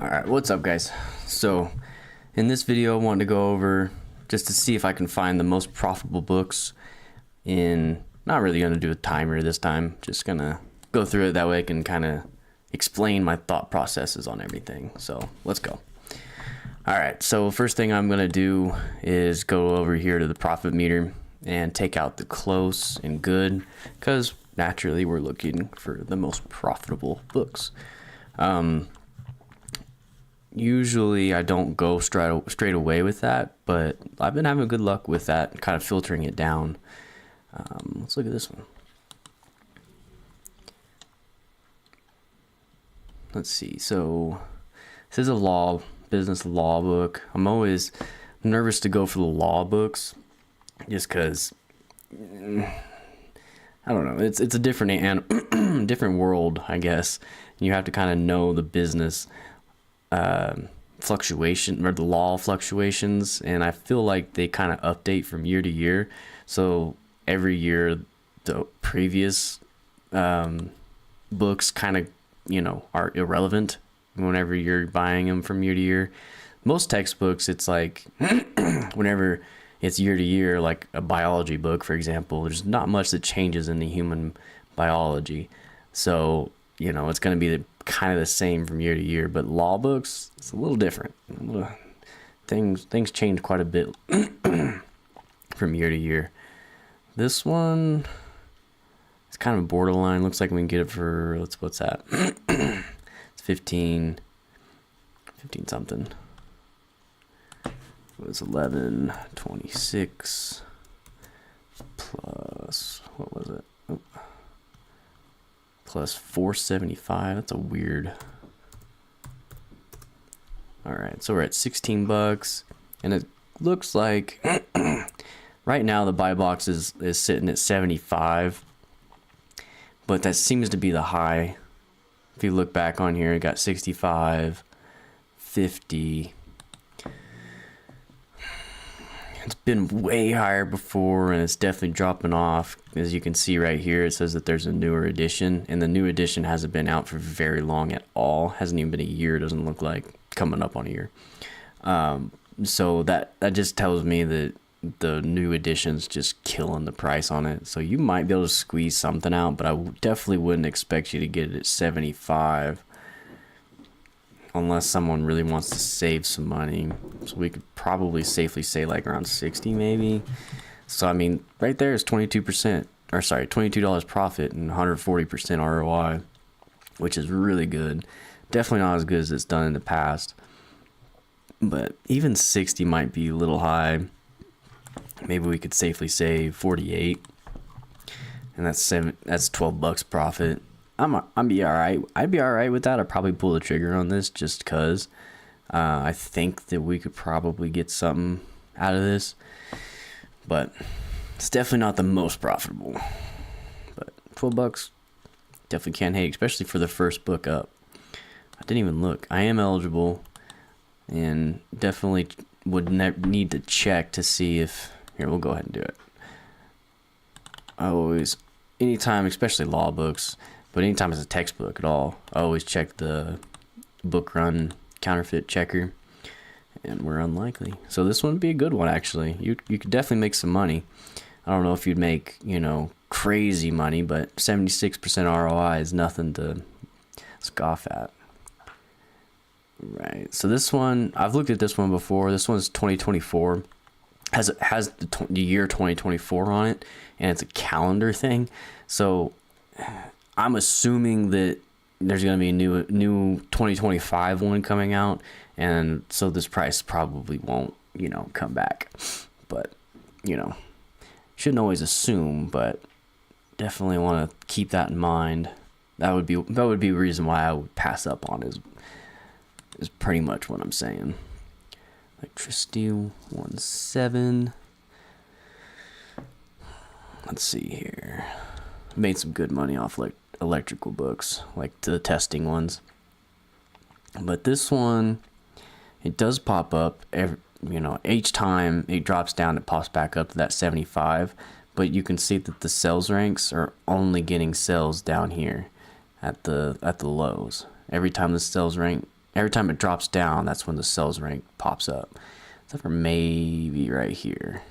Alright, what's up guys? So in this video I wanted to go over just to see if I can find the most profitable books in, not really going to do a timer this time, just gonna go through it that way I can kind of explain my thought processes on everything. So let's go. Alright, so first thing I'm gonna do is go over here to the profit meter and take out the close and good, because naturally we're looking for the most profitable books. Usually I don't go straight away with that, but I've been having good luck with that, kind of filtering it down. Let's look at this one. Let's see. So this is a business law book. I'm always nervous to go for the law books, just because I don't know. It's a different different world, I guess. You have to kind of know the business fluctuation or the law fluctuations, and I feel like they kind of update from year to year. So every year the previous books kind of are irrelevant whenever you're buying them from year to year. Most textbooks, it's like whenever it's year to year, like a biology book for example, there's not much that changes in the human biology, so it's going to be kind of the same from year to year. But law books, it's a little different. Things change quite a bit from year to year. This one, it's kind of borderline. Looks like we can get it for, what's that? It's 15 something. It was 1126 plus, what was it? Oh. Plus 475. That's a weird. All right, so we're at 16 bucks, and it looks like right now the buy box is sitting at 75, but that seems to be the high. If you look back on here, it got 65, 50. It's been way higher before, and it's definitely dropping off. As you can see right here, it says that there's a newer edition, and the new edition hasn't been out for very long at all. Hasn't even been a year, doesn't look like, coming up on a year. So that just tells me that the new edition's just killing the price on it. So you might be able to squeeze something out, but I definitely wouldn't expect you to get it at 75. Unless someone really wants to save some money. So we could probably safely say like around 60 maybe. So I mean, right there is 22%, or sorry, $22 profit and 140% ROI, which is really good. Definitely not as good as it's done in the past. But even 60 might be a little high. Maybe we could safely say 48. And that's 12 bucks profit. I'm be all right. I'd be all right with that. I'd probably pull the trigger on this just because I think that we could probably get something out of this, but it's definitely not the most profitable. But 12 bucks, definitely can't hate, especially for the first book up. I didn't even look. I am eligible, and definitely would need to check to see if, here, we'll go ahead and do it. I always, anytime, especially law books, but anytime it's a textbook at all, I always check the book run counterfeit checker, and we're unlikely. So this one would be a good one, actually. You could definitely make some money. I don't know if you'd make, crazy money, but 76% ROI is nothing to scoff at. Right, so this one, I've looked at this one before. This one's 2024. Has the year 2024 on it, and it's a calendar thing. So I'm assuming that there's going to be a new 2025 one coming out, and so this price probably won't, come back. But, shouldn't always assume, but definitely want to keep that in mind. That would be a reason why I would pass up on it, is pretty much what I'm saying. Electricity 17. Let's see here. Made some good money off like electrical books, like the testing ones. But this one, it does pop up each time it drops down, it pops back up to that 75. But you can see that the sales ranks are only getting sales down here at the lows. Every time the sales rank every time it drops down, that's when the sells rank pops up. Except for maybe right here.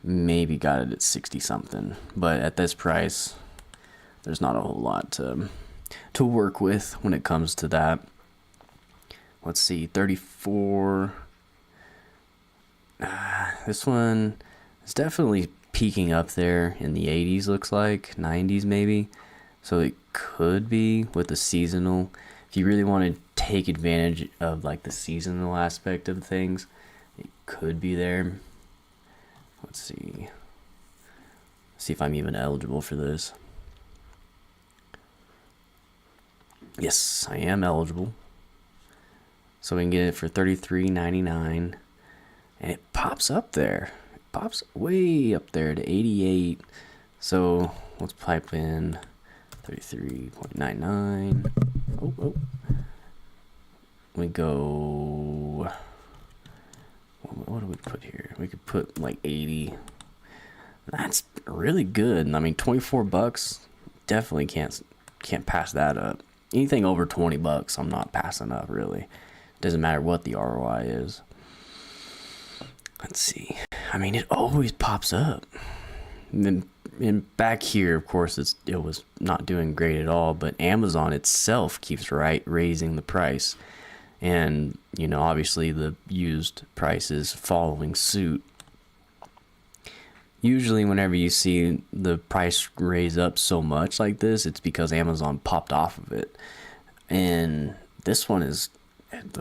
Maybe got it at 60 something. But at this price, there's not a whole lot to work with when it comes to that. Let's see, 34. This one is definitely peaking up there in the 80s, looks like 90s maybe. So it could be with the seasonal. If you really want to take advantage of like the seasonal aspect of things, it could be there. Let's see. See if I'm even eligible for this. Yes, I am eligible. So we can get it for $33.99. And it pops up there. It pops way up there to 88. So let's pipe in 33.99. Oh. We go. What do we put here? We could put like 80. That's really good. I mean, $24. Definitely can't pass that up. Anything over $20, I'm not passing up really. Doesn't matter what the ROI is. Let's see. I mean, it always pops up. And back here, of course, it was not doing great at all. But Amazon itself keeps raising the price, and you know, obviously the used price is following suit. Usually, whenever you see the price raise up so much like this, it's because Amazon popped off of it. And this one is,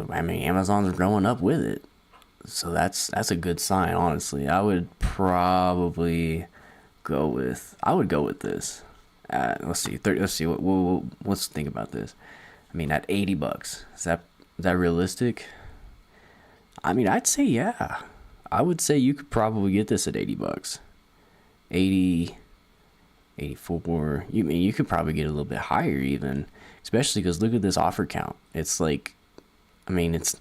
I mean, Amazon's growing up with it. So that's a good sign, honestly. I would probably go with this. Let's see. Let's think about this. I mean, at $80, is that realistic? I mean, I'd say yeah. I would say you could probably get this at $80. 80, 84. You could probably get a little bit higher even, especially because look at this offer count. It's like, I mean, it's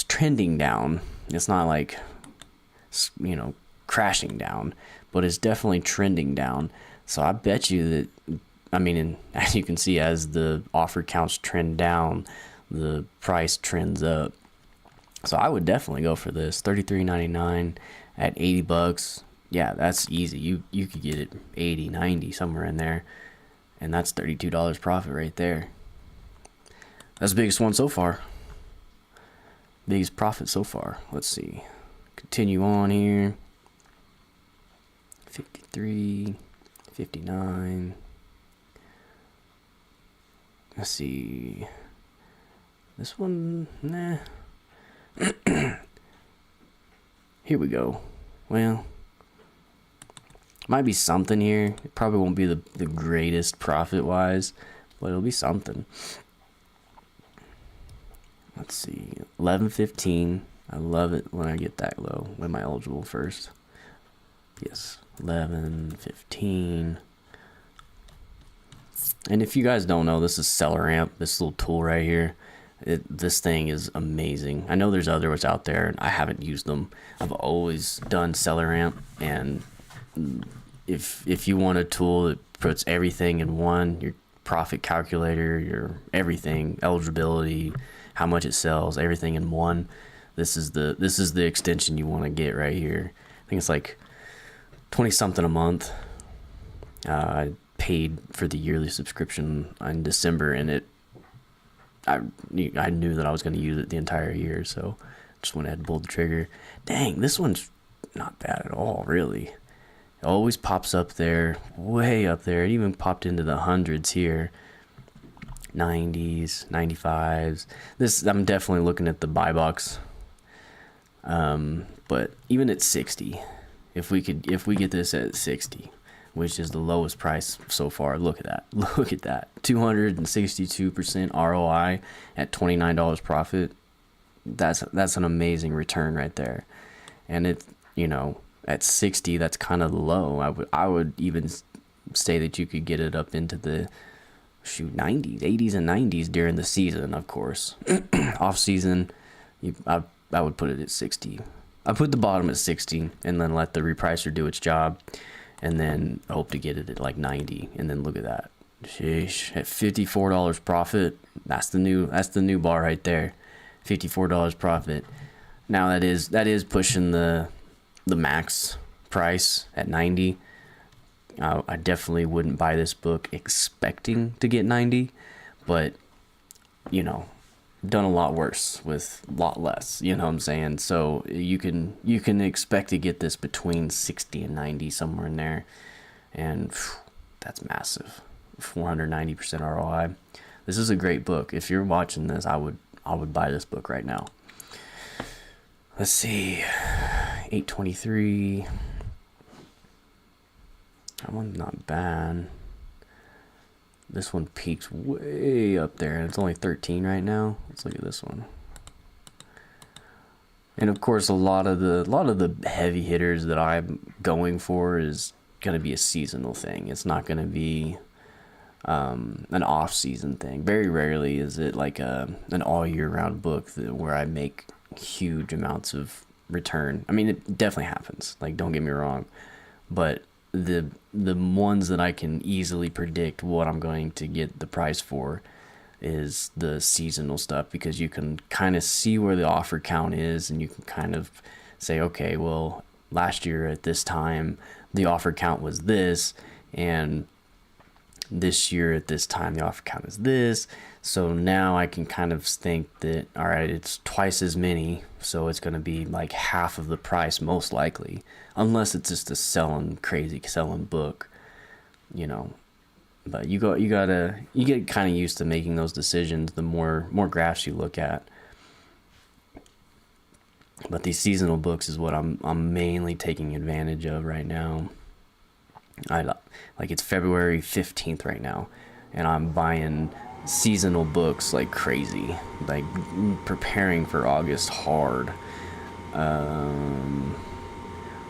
trending down. It's not like, you know, crashing down, but it's definitely trending down. So I bet you that, I mean, and as you can see, as the offer counts trend down, the price trends up. So I would definitely go for this. $33.99 at $80. Yeah, that's easy. You could get it 80, 90, somewhere in there. And that's $32 profit right there. That's the biggest one so far. Biggest profit so far. Let's see. Continue on here. 53, 59. Let's see. This one, nah. Here we go. Well, might be something here. It probably won't be the greatest profit-wise, but it'll be something. Let's see, 11.15. I love it when I get that low. When am I eligible first? Yes, 11.15. And if you guys don't know, this is Seller Amp. This little tool right here. This thing is amazing. I know there's others out there, and I haven't used them. I've always done Seller Amp, and if you want a tool that puts everything in one, your profit calculator, your everything, eligibility, how much it sells, everything in one, this is the extension you want to get right here. I think it's like 20 something a month. I paid for the yearly subscription in December, and I knew that I was going to use it the entire year, so just went ahead and pulled the trigger. Dang, this one's not bad at all, really. It always pops up there, way up there. It even popped into the hundreds here. 90s, 95s. This, I'm definitely looking at the buy box. But even at 60, if we get this at 60, which is the lowest price so far, look at that. Look at that. 262% ROI at $29 profit. That's an amazing return right there. And it, you know, at 60, that's kind of low. I would even say that you could get it up into the 90s, 80s and 90s during the season, of course. Off season, I would put it at 60. I put the bottom at 60 and then let the repricer do its job, and then hope to get it at like 90, and then look at that. Sheesh. At $54 profit, that's the new bar right there. $54 profit. Now that is pushing the max price at 90. I definitely wouldn't buy this book expecting to get 90, but you know, done a lot worse with a lot less, you know what I'm saying? So you can expect to get this between 60 and 90, somewhere in there, and that's massive. 490% ROI. This is a great book. If you're watching this, I would buy this book right now. Let's see, 823. That one's not bad. This one peaks way up there, and it's only 13 right now. Let's look at this one. And of course, a lot of the heavy hitters that I'm going for is gonna be a seasonal thing. It's not gonna be an off-season thing. Very rarely is it like an all-year-round book where I make huge amounts of return. I mean, it definitely happens. Like, don't get me wrong, but the ones that I can easily predict what I'm going to get the price for is the seasonal stuff, because you can kind of see where the offer count is, and you can kind of say, okay, well, last year at this time the offer count was this, and this year at this time the offer count is this. So now I can kind of think that, all right, it's twice as many, so it's going to be like half of the price most likely, unless it's just a crazy selling book, you know. But you get kind of used to making those decisions the more graphs you look at. But these seasonal books is what I'm mainly taking advantage of right now. Like, it's February 15th right now, and I'm buying seasonal books like crazy, like preparing for August hard.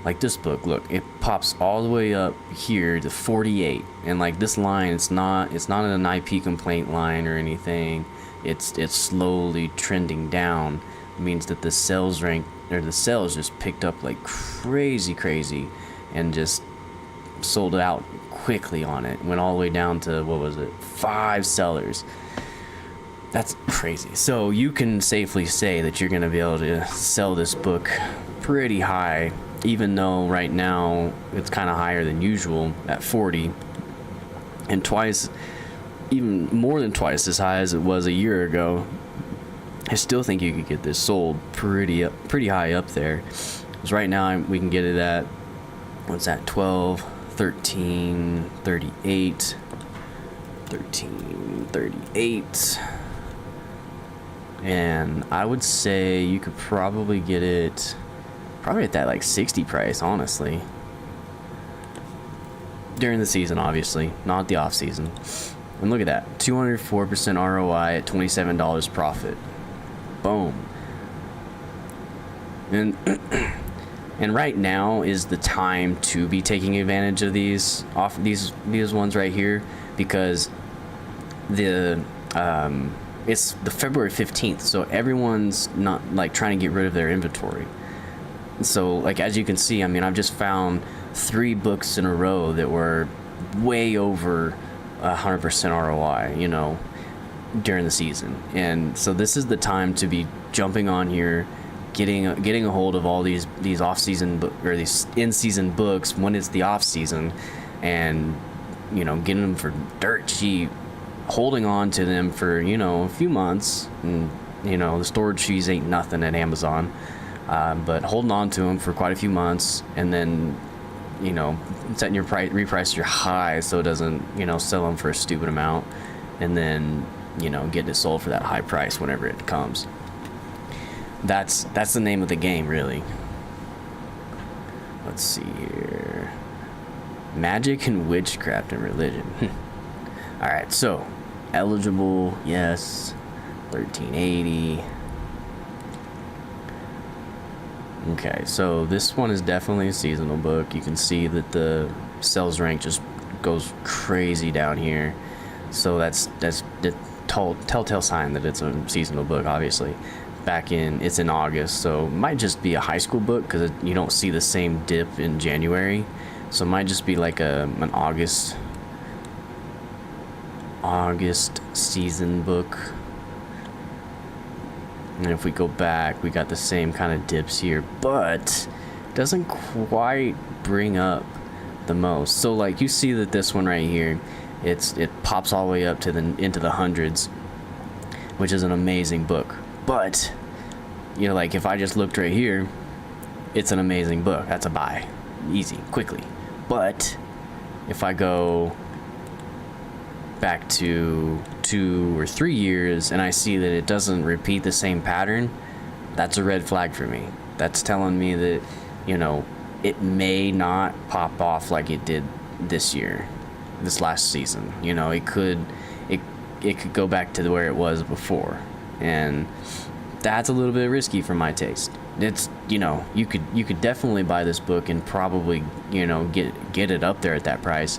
Like this book, look, it pops all the way up here to 48, and like this line, it's not an IP complaint line or anything. It's slowly trending down. It means that the sales just picked up like crazy, and just sold it out quickly on it. Went all the way down to, what was it, 5 sellers. That's crazy. So you can safely say that you're going to be able to sell this book pretty high, even though right now it's kind of higher than usual at 40, and even more than twice as high as it was a year ago. I still think you could get this sold pretty high up there, because right now we can get it at, what's that, 12, 13, 38, 13, 38. And I would say you could probably get it at that like 60 price, honestly, during the season, obviously, not the off season. And look at that, 204% ROI at $27 profit. Boom. And right now is the time to be taking advantage of these ones right here, because it's the February 15th, so everyone's not like trying to get rid of their inventory. So like, as you can see, I mean, I've just found 3 books in a row that were way over 100% ROI, you know, during the season. And so this is the time to be jumping on here, getting a hold of all these off-season or these in-season books when it's the off-season, and, you know, getting them for dirt cheap, holding on to them for, you know, a few months. And, you know, the storage fees ain't nothing at Amazon, but holding on to them for quite a few months, and then, you know, setting your reprice your high so it doesn't, you know, sell them for a stupid amount, and then, you know, getting it sold for that high price whenever it comes. That's the name of the game, really. Let's see here. Magic and witchcraft and religion. All right, so eligible, yes. 1380. Okay, so this one is definitely a seasonal book. You can see that the sales rank just goes crazy down here. So that's the telltale sign that it's a seasonal book, obviously. It's in August, so it might just be a high school book, because you don't see the same dip in January. So it might just be like an August August season book. And if we go back, we got the same kind of dips here, but doesn't quite bring up the most. So like you see that this one right here, it pops all the way up to into the hundreds, which is an amazing book. But you know, like if I just looked right here, it's an amazing book. That's a buy, easy, quickly. But if I go back to 2 or 3 years and I see that it doesn't repeat the same pattern, that's a red flag for me. That's telling me that, you know, it may not pop off like it did this last season. You know, it could go back to where it was before, and that's a little bit risky for my taste. It's, you know, you could definitely buy this book and probably, you know, get it up there at that price,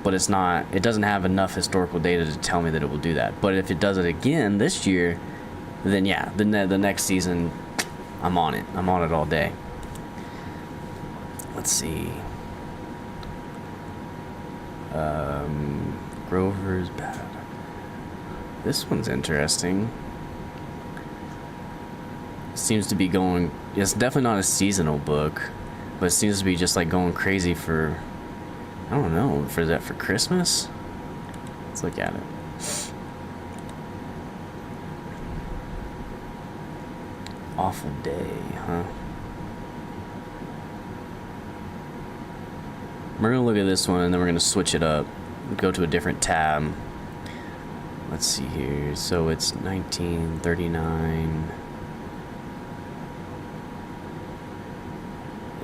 but it doesn't have enough historical data to tell me that it will do that. But if it does it again this year, then yeah, the next season, I'm on it all day. Let's see. Grover's Bad. This one's interesting. Seems to be going, it's definitely not a seasonal book, but it seems to be just like going crazy for, I don't know, for Christmas. Let's look at it. Awful Day, huh? We're gonna look at this one and then we're gonna switch it up, go to a different tab. Let's see here. So it's 1939.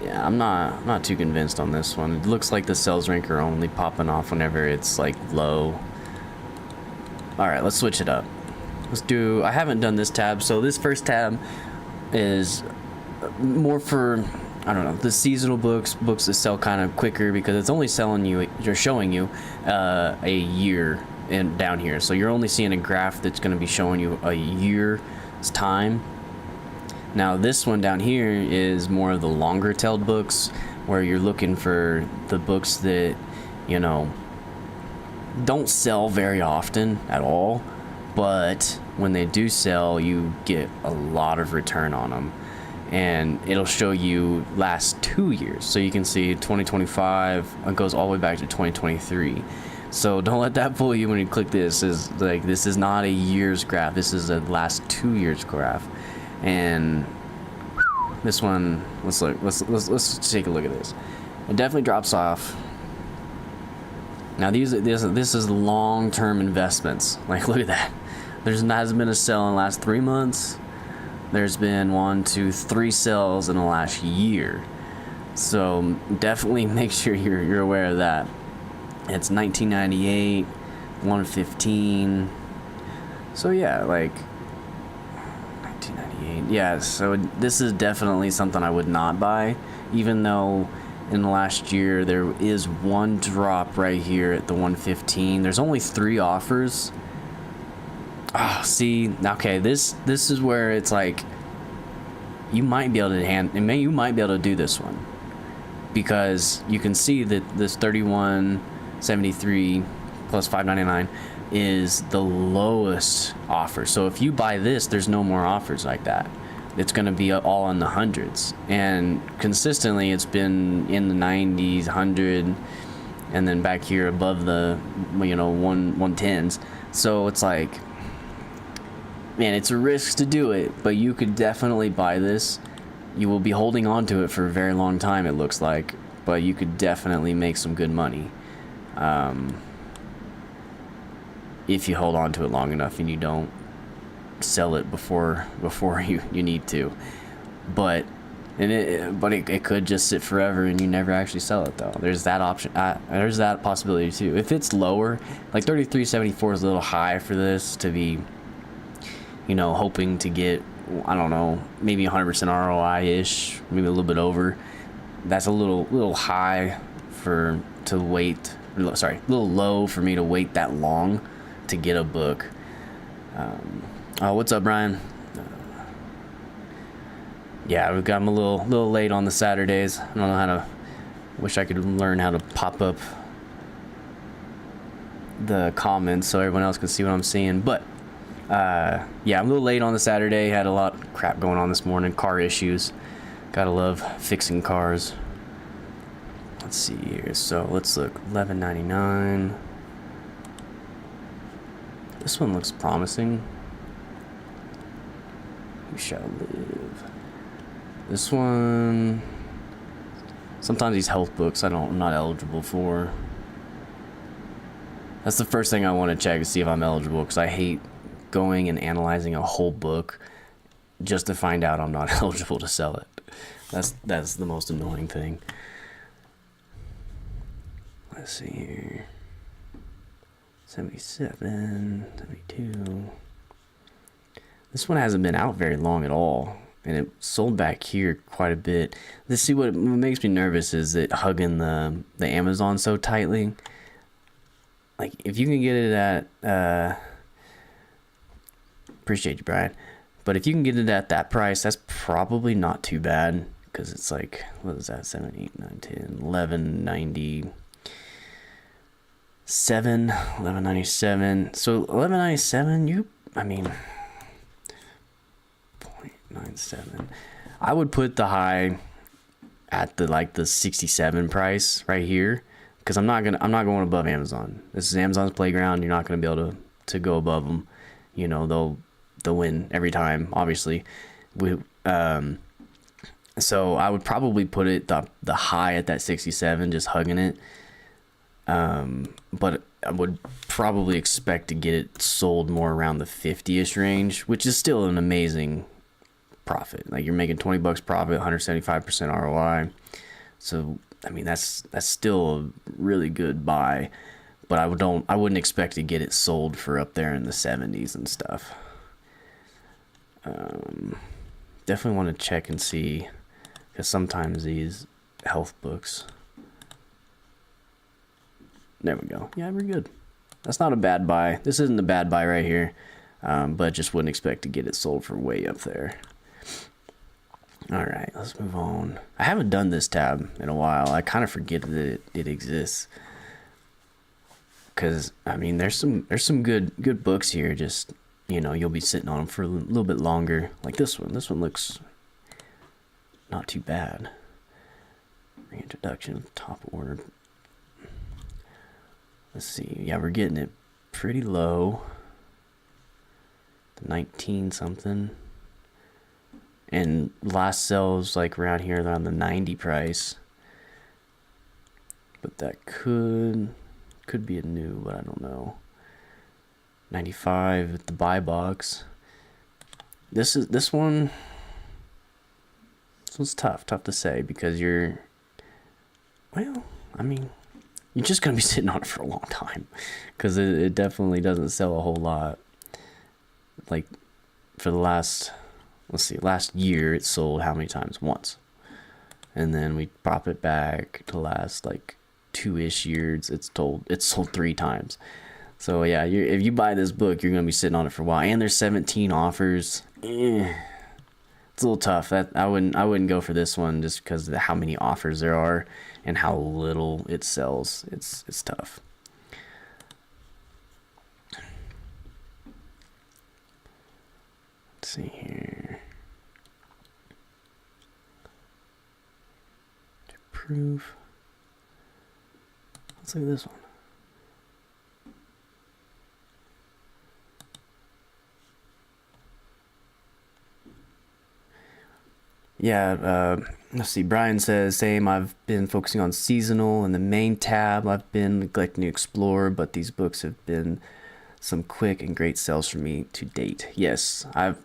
Yeah, I'm not too convinced on this one. It looks like the sales rank are only popping off whenever it's like low. All right, let's switch it up. I haven't done this tab, so this first tab is more for, I don't know, the seasonal books that sell kind of quicker, because it's only showing you a year in down here. So you're only seeing a graph that's going to be showing you a year's time. Now this one down here is more of the longer tailed books, where you're looking for the books that, you know, don't sell very often at all, but when they do sell, you get a lot of return on them. And it'll show you last 2 years. So you can see 2025, it goes all the way back to 2023. So don't let that fool you when you click this. This is not a year's graph. This is a last 2 years graph. And this one, let's take a look at this. It definitely drops off. Now this is long-term investments. Like, look at that. Hasn't been a sale in the last 3 months. There's been 1, 2, 3 sales in the last year. So definitely make sure you're aware of that. It's 1998, 115. So yeah, like 1998. Yeah, so this is definitely something I would not buy, even though in the last year there is one drop right here at the 115. There's only 3 offers. Oh, see, okay, this is where it's like you might be able to do this one, because you can see that this 3173 plus 599 is the lowest offer. So if you buy this, there's no more offers like that. It's going to be all in the hundreds, and consistently it's been in the 90s, 100, and then back here above the 110s. So it's like, man, it's a risk to do it, but you could definitely buy this. You will be holding on to it for a very long time, it looks like, but you could definitely make some good money if you hold on to it long enough and you don't sell it before you need to. But it could just sit forever and you never actually sell it, though. There's that option. There's that possibility too. If it's lower, like 3374 is a little high for this to be, hoping to get, I don't know, maybe 100% ROI-ish, maybe a little bit over. That's a little high to wait. Sorry, a little low for me to wait that long to get a book. Oh, what's up, Brian? Yeah, I'm a little late on the Saturdays. I don't know wish I could learn how to pop up the comments so everyone else can see what I'm seeing. But yeah, I'm a little late on the Saturday. Had a lot of crap going on this morning. Car issues. Gotta love fixing cars. Let's see here. So let's look. $11.99. This one looks promising. We shall live. This one. Sometimes these health books I'm not eligible for. That's the first thing I want to check to see if I'm eligible, because I hate going and analyzing a whole book just to find out I'm not eligible to sell it. That's the most annoying thing. Let's see here. 77, 72. This one hasn't been out very long at all, and it sold back here quite a bit. Let's see, what makes me nervous is it hugging the Amazon so tightly. Like, if you can get it at, appreciate you, Brian, but if you can get it at that price, that's probably not too bad, because it's like, what is that, 7, 8, 9, 10, 11.97, 11.97, so 11.97, I mean, 0.97, I would put the high at the 67 price right here, because I'm not going above Amazon. This is Amazon's playground. You're not going to be able to go above them. You know, they'll win every time, obviously. So I would probably put it the high at that 67, just hugging it. But I would probably expect to get it sold more around the 50-ish range, which is still an amazing profit. Like, you're making $20 profit, 175% ROI. So I mean, that's still a really good buy, but I wouldn't expect to get it sold for up there in the 70s and stuff. Definitely want to check and see, because sometimes these health books. There we go. Yeah, we're good. That's not a bad buy. This isn't a bad buy right here, but just wouldn't expect to get it sold for way up there. All right, let's move on. I haven't done this tab in a while. I kind of forget that it exists, because I mean, there's some good books here. Just, you know, you'll be sitting on them for a little bit longer. Like this one. This one looks not too bad. Reintroduction of top order. Let's see. Yeah, we're getting it pretty low. 19 something. And last sales like around here, around the 90 price. But that could be a new, but I don't know. 95 at the buy box. This one's tough to say, because you're just gonna be sitting on it for a long time, because it definitely doesn't sell a whole lot. Like, for the last year it sold how many times? Once. And then we prop it back to last like 2-ish years, it's sold 3 times. So yeah, if you buy this book, you're gonna be sitting on it for a while. And there's 17 offers. It's a little tough. I wouldn't go for this one, just because of how many offers there are and how little it sells. It's tough. Let's see here. To prove. Let's look at this one. Yeah, let's see. Brian says, same. I've been focusing on seasonal in the main tab. I've been neglecting to explore, but these books have been some quick and great sales for me to date. Yes, I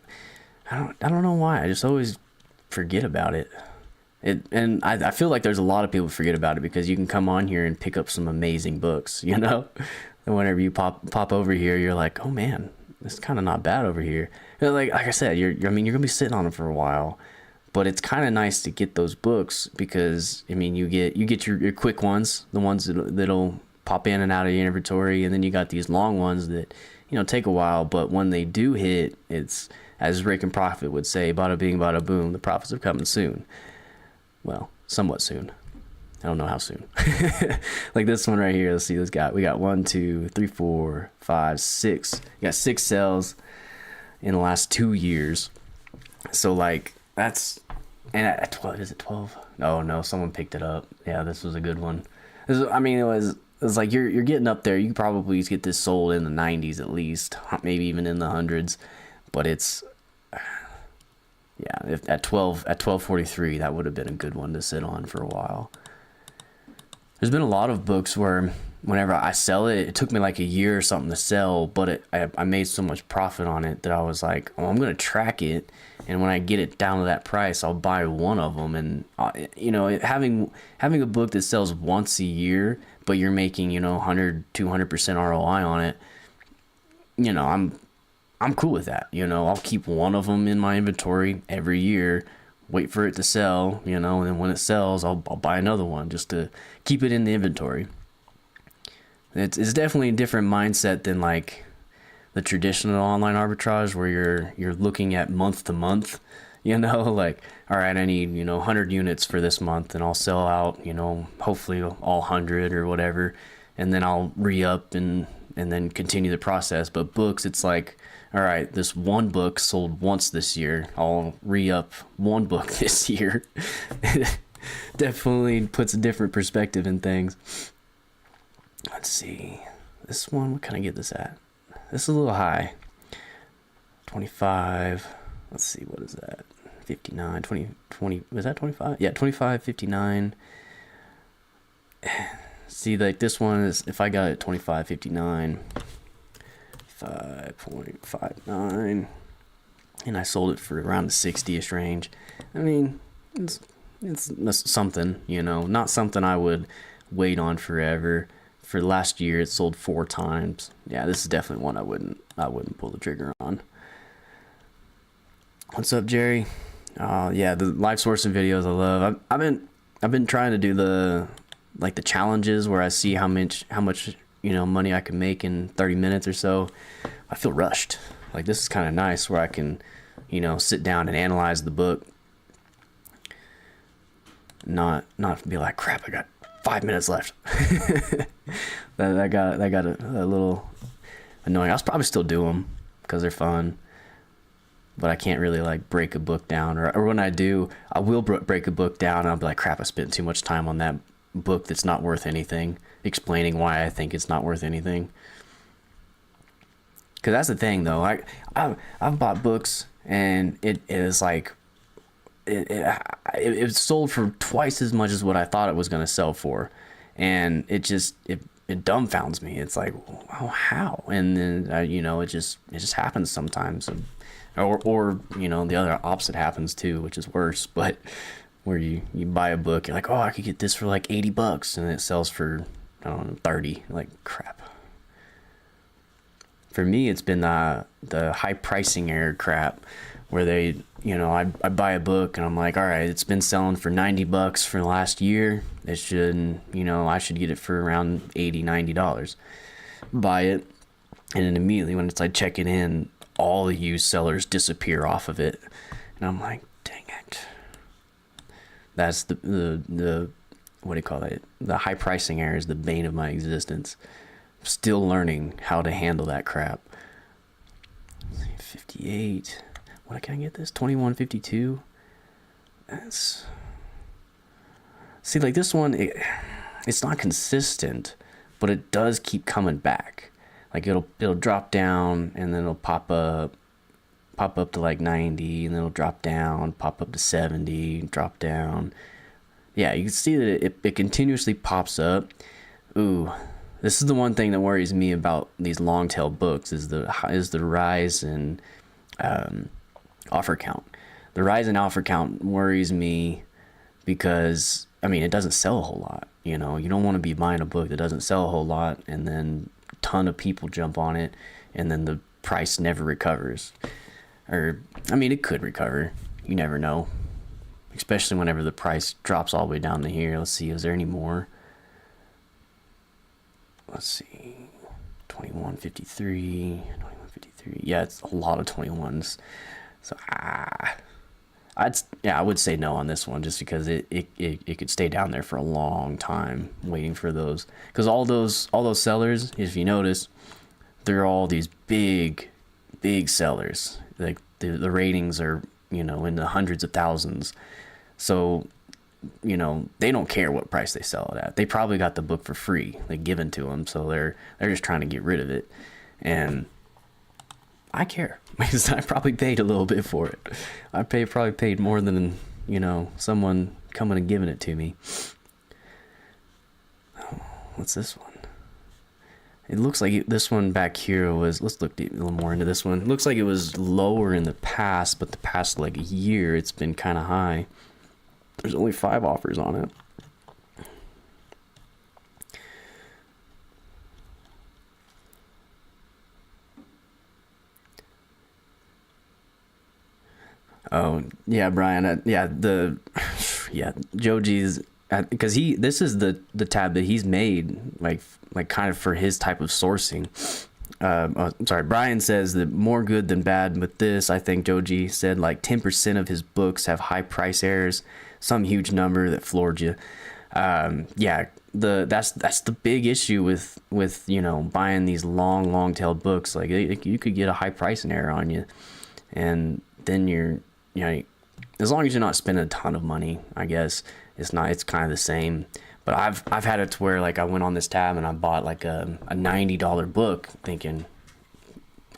don't know why. I just always forget about it. And I feel like there's a lot of people who forget about it, because you can come on here and pick up some amazing books, you know? And whenever you pop over here, you're like, oh man, it's kind of not bad over here. Like I said, you're gonna be sitting on them for a while. But it's kind of nice to get those books, because I mean, you get your quick ones, the ones that'll pop in and out of your inventory, and then you got these long ones that, you know, take a while, but when they do hit, it's, as Rick and Profit would say, bada bing, bada boom, the profits are coming soon. Well, somewhat soon. I don't know how soon. Like this one right here. Let's see. We got 1, 2, 3, 4, 5, 6. We got 6 sales in the last 2 years. So like that's, and at 12, is it 12? No, someone picked it up. Yeah, this was a good one. I mean, it was like you're getting up there. You could probably get this sold in the 90s at least, maybe even in the hundreds. But it's, yeah, if at 12.43, that would have been a good one to sit on for a while. There's been a lot of books where whenever I sell it, it took me like a year or something to sell, but I made so much profit on it that I was like, oh, I'm going to track it. And when I get it down to that price, I'll buy one of them. And, you know, having a book that sells once a year, but you're making, you know, 100-200% ROI on it, you know, I'm cool with that. You know, I'll keep one of them in my inventory every year, wait for it to sell, you know, and then when it sells, I'll buy another one just to keep it in the inventory. It's definitely a different mindset than like the traditional online arbitrage where you're looking at month to month, you know, like, all right, I need, you know, 100 units for this month and I'll sell out, you know, hopefully all 100 or whatever, and then I'll re-up and then continue the process. But books, it's like, all right, this one book sold once this year, I'll re-up one book this year. Definitely puts a different perspective in things. Let's see, this one, what can I get this at? This is a little high. 25. Let's see, what is that? 59, 20, was that 25? Yeah, 25.59. See, like this one is, if I got it 25.59, 5.59, and I sold it for around the 60ish range. I mean, it's something, you know, not something I would wait on forever. For last year, it sold 4 times. Yeah, this is definitely one I wouldn't pull the trigger on. What's up, Jerry? Yeah, the live sourcing videos I love. I've been trying to do the challenges where I see how much you know money I can make in 30 minutes or so. I feel rushed. Like this is kind of nice where I can, you know, sit down and analyze the book. Not be like, crap, I got 5 minutes left. that got a little annoying. I'll probably still do them because they're fun, but I can't really like break a book down, or when I do, I will break a book down and I'll be like, crap, I spent too much time on that book that's not worth anything, explaining why I think it's not worth anything. Because that's the thing though, I've bought books and it is like it sold for twice as much as what I thought it was going to sell for, and it dumbfounds me. It's like, oh, how? And then you know, it just happens sometimes, or you know, the other opposite happens too, which is worse. But where you buy a book, you're like, oh, I could get this for like $80, and it sells for, I don't know, 30. Like, crap. For me, it's been the high pricing error crap, where they, you know, I buy a book and I'm like, all right, it's been selling for $90 for the last year. It should, you know, I should get it for around $80-$90. Buy it, and then immediately when it's like checking in, all the used sellers disappear off of it, and I'm like, dang it. That's the what do you call it? The high pricing error is the bane of my existence. I'm still learning how to handle that crap. 58. What can I get this? 21.52. That's, see, like this one, it's not consistent, but it does keep coming back. Like it'll drop down and then it'll pop up to like 90, and then it'll drop down, pop up to 70, drop down. Yeah, you can see that it continuously pops up. Ooh, this is the one thing that worries me about these long tail books is the rise in offer count. The rise in offer count worries me because, I mean, it doesn't sell a whole lot. You know, you don't want to be buying a book that doesn't sell a whole lot and then a ton of people jump on it and then the price never recovers. Or, I mean, it could recover. You never know. Especially whenever the price drops all the way down to here. Let's see, is there any more? Let's see. 21.53. 21.53. Yeah, it's a lot of 21s. So, Yeah, I would say no on this one just because it could stay down there for a long time waiting for those. Because all those sellers, if you notice, they're all these big sellers. Like the ratings are, in the hundreds of thousands. So, they don't care what price they sell it at. They probably got the book for free, like given to them. So they're just trying to get rid of it. And I care because I probably paid a little bit for it. Probably paid more than, someone coming and giving it to me. Oh, what's this one? It looks like this one back here was, let's look a little more into this one. It looks like it was lower in the past, but the past like year, it's been kind of high. There's only 5 offers on it. Oh yeah, Brian. Joji's, because this is the tab that he's made like kind of for his type of sourcing. Sorry, Brian says that more good than bad with this. I think Joji said like 10% of his books have high price errors, some huge number that floored you. Yeah, that's the big issue with buying these long tailed books. Like you could get a high price error on you, and then as long as you're not spending a ton of money, I guess it's kind of the same. But I've had it to where like I went on this tab and I bought like a $90 book thinking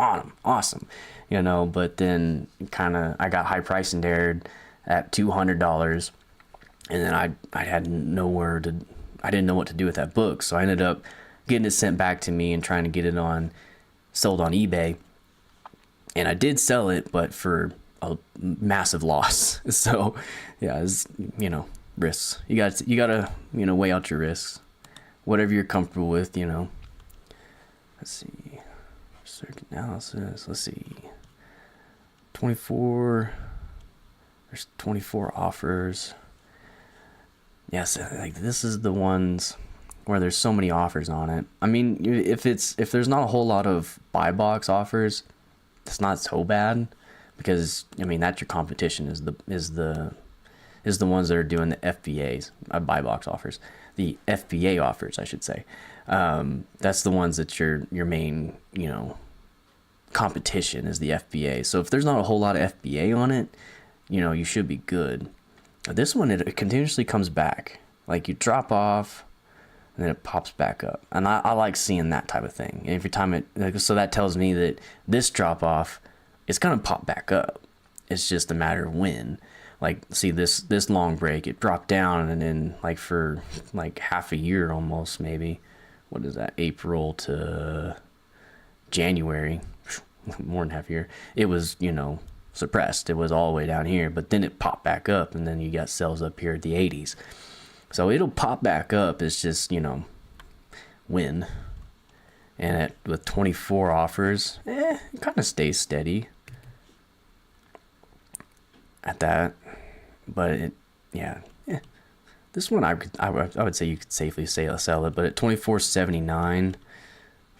awesome, but then kind of I got high price and dared at $200, and then I had I didn't know what to do with that book, so I ended up getting it sent back to me and trying to get it sold on eBay, and I did sell it, but for a massive loss. So yeah, it's, risks. You gotta weigh out your risks, whatever you're comfortable with. Let's see, circuit analysis. Let's see, 24. There's 24 offers. Yes, like this is the ones where there's so many offers on it. I mean, if there's not a whole lot of buy box offers, it's not so bad, because I mean that's your competition is the ones that are doing the FBAs, buy box offers, the FBA offers, I should say. That's the ones that your main competition is the FBA. So if there's not a whole lot of FBA on it, you should be good. This one, it continuously comes back. Like you drop off, and then it pops back up, and I like seeing that type of thing. And every time so that tells me that this drop off, it's gonna pop back up. It's just a matter of when. Like, see this long break, it dropped down, and then like for like half a year almost, maybe. What is that? April to January, more than half a year. It was suppressed. It was all the way down here, but then it popped back up, and then you got sales up here at the 80s. So it'll pop back up. It's just when. And with 24 offers, it kind of stays steady at that. But this one I would say you could safely sell it. But at $24.79,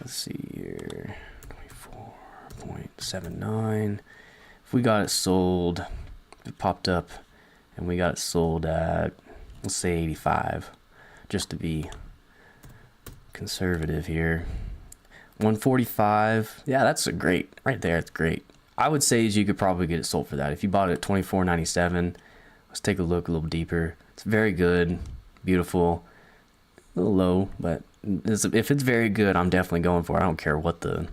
let's see here, 24.79. If we got it sold, it popped up, and we got it sold at, let's say 85, just to be conservative here. 145, yeah, that's right there. It's great. I would say you could probably get it sold for that. If you bought it at $24.97, let's take a look a little deeper. It's very good, beautiful, a little low, but if it's very good, I'm definitely going for it. I don't care what the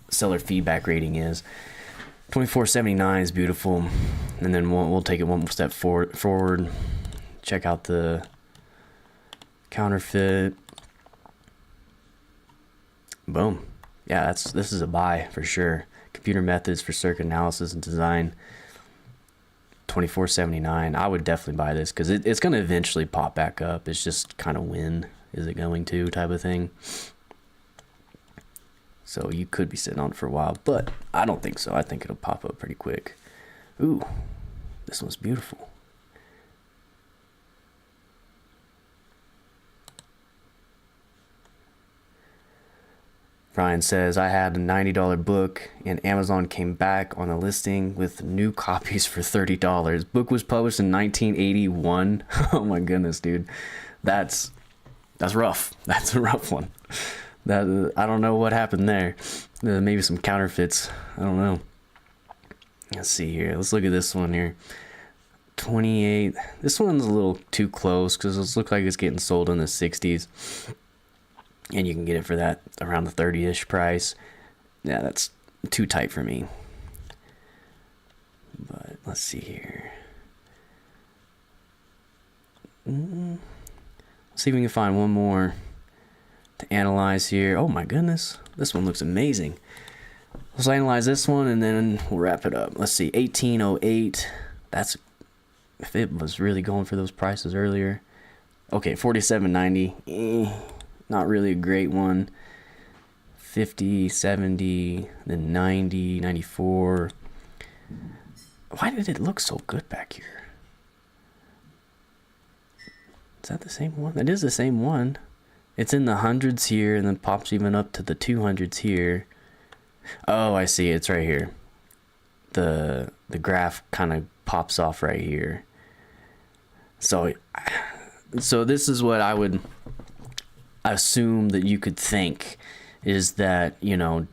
seller feedback rating is. $24.79 is beautiful, and then we'll take it one step forward. Check out the counterfeit. Boom. Yeah, this is a buy for sure. Computer methods for circuit analysis and design. $24.79. I would definitely buy this because it's going to eventually pop back up. It's just kind of when is it going to type of thing. So you could be sitting on it for a while, but I don't think so. I think it'll pop up pretty quick. Ooh, this one's beautiful. Brian says, I had a $90 book and Amazon came back on a listing with new copies for $30. Book was published in 1981. Oh my goodness, dude. That's rough. That's a rough one. That I don't know what happened there. Maybe some counterfeits. I don't know. Let's see here. Let's look at this one here. 28. This one's a little too close because it looks like it's getting sold in the 60s. And you can get it for that around the 30-ish price. Yeah, that's too tight for me. But let's see here. Let's see if we can find one more to analyze here. Oh my goodness, this one looks amazing. Let's analyze this one and then we'll wrap it up. Let's see, 1808. That's if it was really going for those prices earlier. Okay, 47.90. Not really a great one. 50, 70, then 90, 94. Why did it look so good back here? Is that the same one? That is the same one. It's in the hundreds here and then pops even up to the 200s here. Oh, I see. It's right here. The graph kind of pops off right here. So this is what I would assume that you could think is that, you know,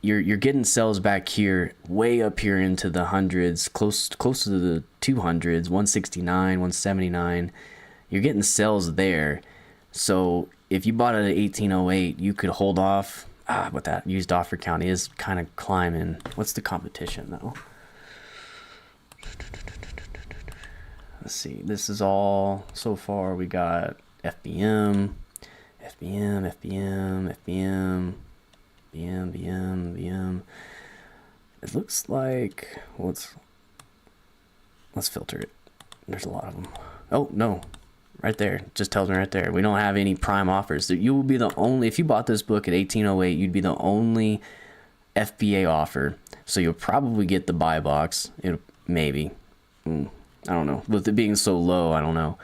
you're getting sales back here, way up here into the hundreds, close to the 200s, 169, 179. You're getting sales there. So if you bought it at 1808, you could hold off. But that used offer count is kind of climbing. What's the competition though? Let's see. This is all so far. We got FBM, BM. It looks like let's filter it. There's a lot of them. Oh no, right there. Just tells me right there. We don't have any prime offers. You will be the only, if you bought this book at 1808, you'd be the only FBA offer. So you'll probably get the buy box. Maybe. I don't know. With it being so low, I don't know.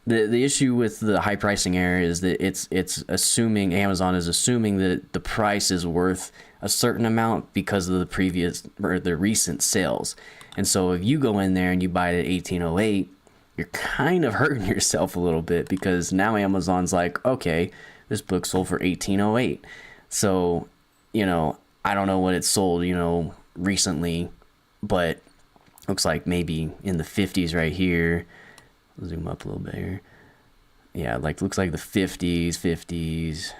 The issue with the high pricing area is that it's assuming, Amazon is assuming that the price is worth a certain amount because of the previous or the recent sales. And so if you go in there and you buy it at 1808, you're kind of hurting yourself a little bit because now Amazon's like, okay, this book sold for 1808. So, you know, I don't know what it sold, you know, recently, but looks like maybe in the 50s right here. Zoom up a little bit here. Yeah, like looks like the 50s.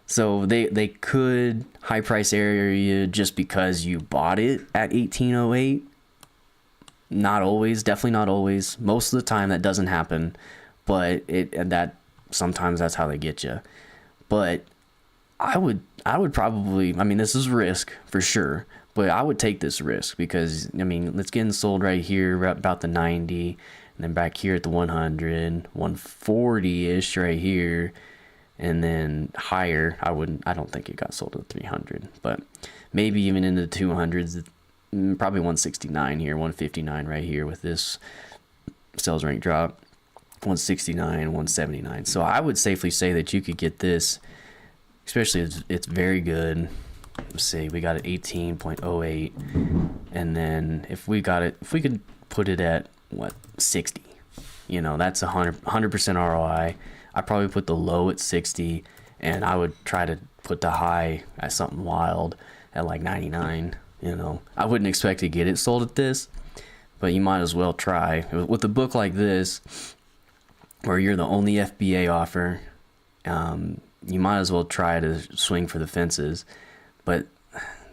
So they could high price area just because you bought it at 1808. Not always, definitely not always. Most of the time that doesn't happen, but sometimes that's how they get you. But I would probably, I mean, this is risk for sure, but I would take this risk because, I mean, it's getting sold right here about the 90. And then back here at the 100, 140-ish right here. And then higher, I don't think it got sold at 300. But maybe even into the 200s, probably 169 here, 159 right here with this sales rank drop. 169, 179. So I would safely say that you could get this, especially it's very good. Let's see, we got it 18.08. And then if we could put it at, 60, you know, that's 100% ROI. I probably put the low at 60 and I would try to put the high at something wild at like 99. You know, I wouldn't expect to get it sold at this, but you might as well try with a book like this where you're the only FBA offer. You might as well try to swing for the fences, but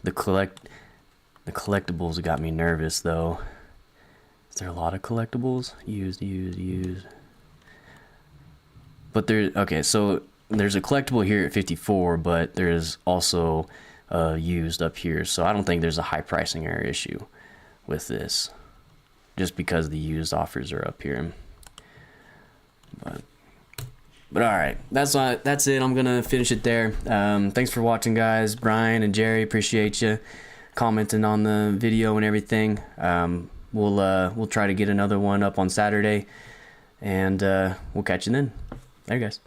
the collectibles got me nervous though. Is there a lot of collectibles? Used. But okay, so there's a collectible here at 54, but there's also used up here. So I don't think there's a high pricing area issue with this, just because the used offers are up here. But all right, that's it. I'm gonna finish it there. Thanks for watching, guys. Brian and Jerry, appreciate you commenting on the video and everything. We'll try to get another one up on Saturday, and we'll catch you then. There, guys.